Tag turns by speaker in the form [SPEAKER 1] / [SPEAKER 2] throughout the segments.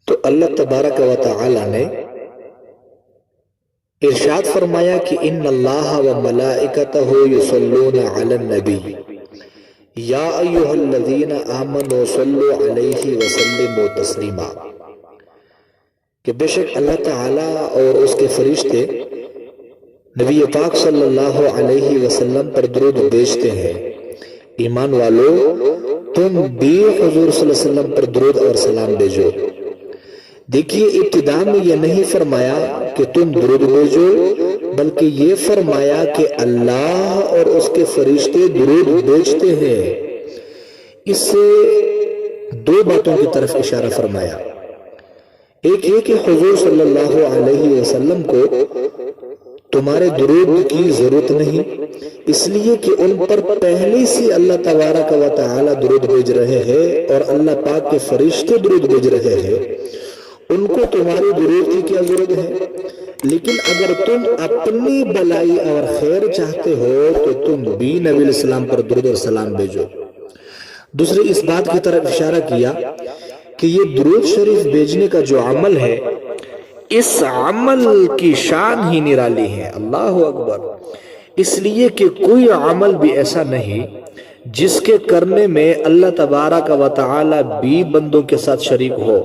[SPEAKER 1] تو اللہ تبارک و تعالی نے ارشاد فرمایا کہ ان اللہ و ملائکتہ یصلون علی النبی یا ایہا الذین آمنوا صلوا علیہ وسلموا تسلیما، کہ بے شک اللہ تعالی اور اس کے فرشتے نبی پاک صلی اللہ علیہ وسلم پر درود بھیجتے ہیں۔ ایمان والو تم بھی حضور صلی اللہ علیہ وسلم پر درود اور سلام بھیجو۔ دیکھیے ابتدا میں یہ نہیں فرمایا کہ تم درود بھیجو، بلکہ یہ فرمایا کہ اللہ اور اس کے فرشتے درود بھیجتے ہیں۔ اس سے دو باتوں کی طرف اشارہ فرمایا۔ ایک یہ کہ حضور صلی اللہ علیہ وسلم کو تمہارے درود کی ضرورت نہیں، اس لیے کہ ان پر پہلے سے اللہ تبارک و تعالی درود بھیج رہے ہیں اور اللہ پاک کے فرشتے درود بھیج رہے ہیں، ان کو تمہاری درود کی کیا ضرورت ہے؟ لیکن اگر تم اپنی بھلائی اور خیر چاہتے ہو تو تم بھی نبی علیہ السلام پر درود اور سلام بھیجو۔ دوسرے اس بات کی طرف اشارہ کیا کہ یہ درود شریف بھیجنے کا جو عمل ہے، اس عمل کی شان ہی نرالی ہے۔ اللہ اکبر! اس لیے کہ کوئی عمل بھی ایسا نہیں جس کے کرنے میں اللہ تبارک و تعالی بھی بندوں کے ساتھ شریک ہو۔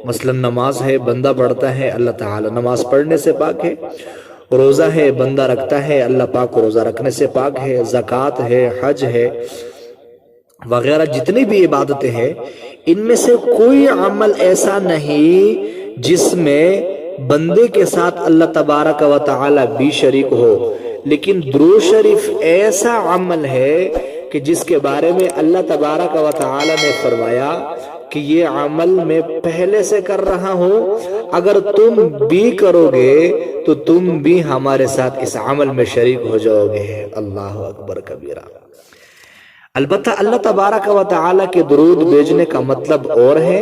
[SPEAKER 1] مثلا نماز ہے، بندہ پڑھتا ہے، اللہ تعالی نماز پڑھنے سے پاک ہے۔ روزہ ہے، بندہ رکھتا ہے، اللہ پاک روزہ رکھنے سے پاک ہے۔ زکوٰۃ ہے، حج ہے، وغیرہ جتنی بھی عبادتیں ہیں، ان میں سے کوئی عمل ایسا نہیں جس میں بندے کے ساتھ اللہ تبارک و تعالی بھی شریک ہو۔ لیکن درود شریف ایسا عمل ہے کہ جس کے بارے میں اللہ تبارک و تعالی نے فرمایا کہ یہ عمل میں پہلے سے کر رہا ہوں، اگر تم بھی کرو گے تو تم بھی ہمارے ساتھ اس عمل میں شریک ہو جاؤ گے۔ اللہ اکبر کبیرہ! البتہ اللہ تبارک و تعالی کے درود بھیجنے کا مطلب اور ہے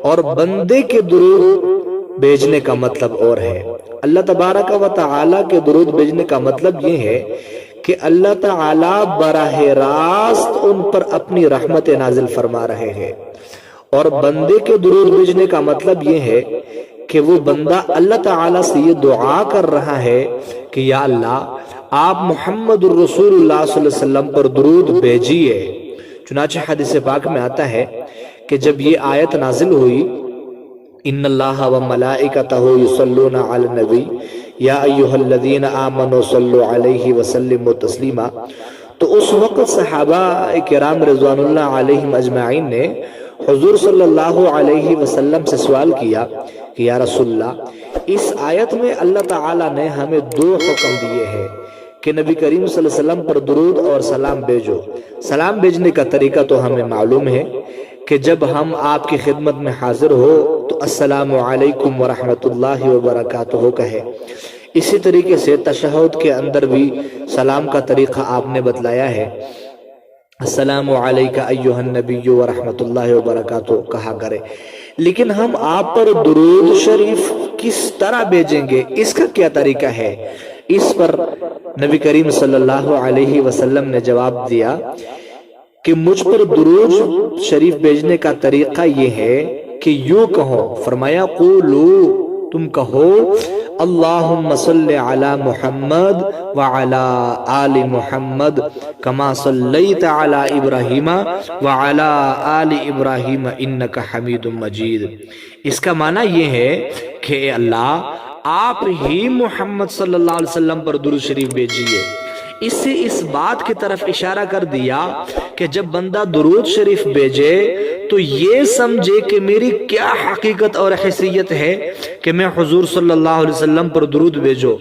[SPEAKER 1] اور بندے کے درود بھیجنے کا مطلب اور ہے۔ اللہ تبارک و تعالی کے درود بھیجنے کا مطلب یہ ہے کہ اللہ تعالی براہ راست ان پر اپنی رحمت نازل فرما رہے ہیں، اور بندے کے درود بھیجنے کا مطلب یہ ہے کہ وہ بندہ اللہ تعالی سے یہ دعا کر رہا ہے کہ یا اللہ آپ محمد الرسول اللہ صلی اللہ علیہ وسلم پر درود بھیجیے۔ چنانچہ حدیث پاک میں آتا ہے کہ جب یہ آیت نازل ہوئی ان اللہ و ملائکتہ یصلون علی النبی یا ایہا الذین آمنوا صلوا علیہ وسلموا تسلیما، تو اس وقت صحابہ کرام رضوان اللہ علیہم اجمعین نے حضور صلی اللہ علیہ وسلم سے سوال کیا کہ یا رسول اللہ، اس آیت میں اللہ تعالیٰ نے ہمیں دو حکم دیے ہیں کہ نبی کریم صلی اللہ علیہ وسلم پر درود اور سلام بھیجو۔ سلام بھیجنے کا طریقہ تو ہمیں معلوم ہے کہ جب ہم آپ کی خدمت میں حاضر ہو تو السلام علیکم ورحمۃ اللہ وبرکاتہ کہے۔ اسی طریقے سے تشہد کے اندر بھی سلام کا طریقہ آپ نے بتلایا ہے، السلام علیکہ ایہا النبی ورحمۃ اللہ وبرکاتہ کہا کرے۔ لیکن ہم آپ پر درود شریف کس طرح بھیجیں گے، اس کا کیا طریقہ ہے؟ اس پر نبی کریم صلی اللہ علیہ وسلم نے جواب دیا کہ مجھ پر درود شریف بھیجنے کا طریقہ یہ ہے کہ یوں کہو، فرمایا قولو، تم کہو اللہم صلی علی محمد وعلی آل محمد کما صلیت علی ابراہیم وعلی آل ابراہیم انک حمید مجید۔ اس کا معنی یہ ہے کہ اے اللہ آپ ہی محمد صلی اللہ علیہ وسلم پر درود شریف بھیجیے۔ اس سے اس بات کی طرف اشارہ کر دیا کہ جب بندہ درود شریف بھیجے تو یہ سمجھے کہ میری کیا حقیقت اور حیثیت ہے کہ میں حضور صلی اللہ علیہ وسلم پر درود بھیجو۔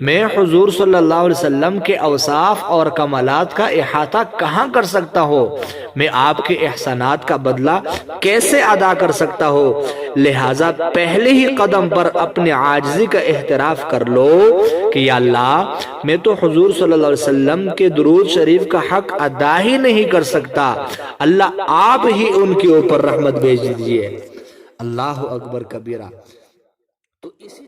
[SPEAKER 1] میں حضور صلی اللہ علیہ وسلم کے اوصاف اور کمالات کا احاطہ کہاں کر سکتا ہوں، میں آپ کے احسانات کا بدلہ کیسے ادا کر سکتا ہوں؟ لہٰذا پہلے ہی قدم پر اپنے عاجزی کا اعتراف کر لو کہ یا اللہ میں تو حضور صلی اللہ علیہ وسلم کے درود شریف کا حق ادا ہی نہیں کر سکتا، اللہ آپ ہی ان کے اوپر رحمت بھیج دیجئے۔ اللہ اکبر کبیرہ! تو اسی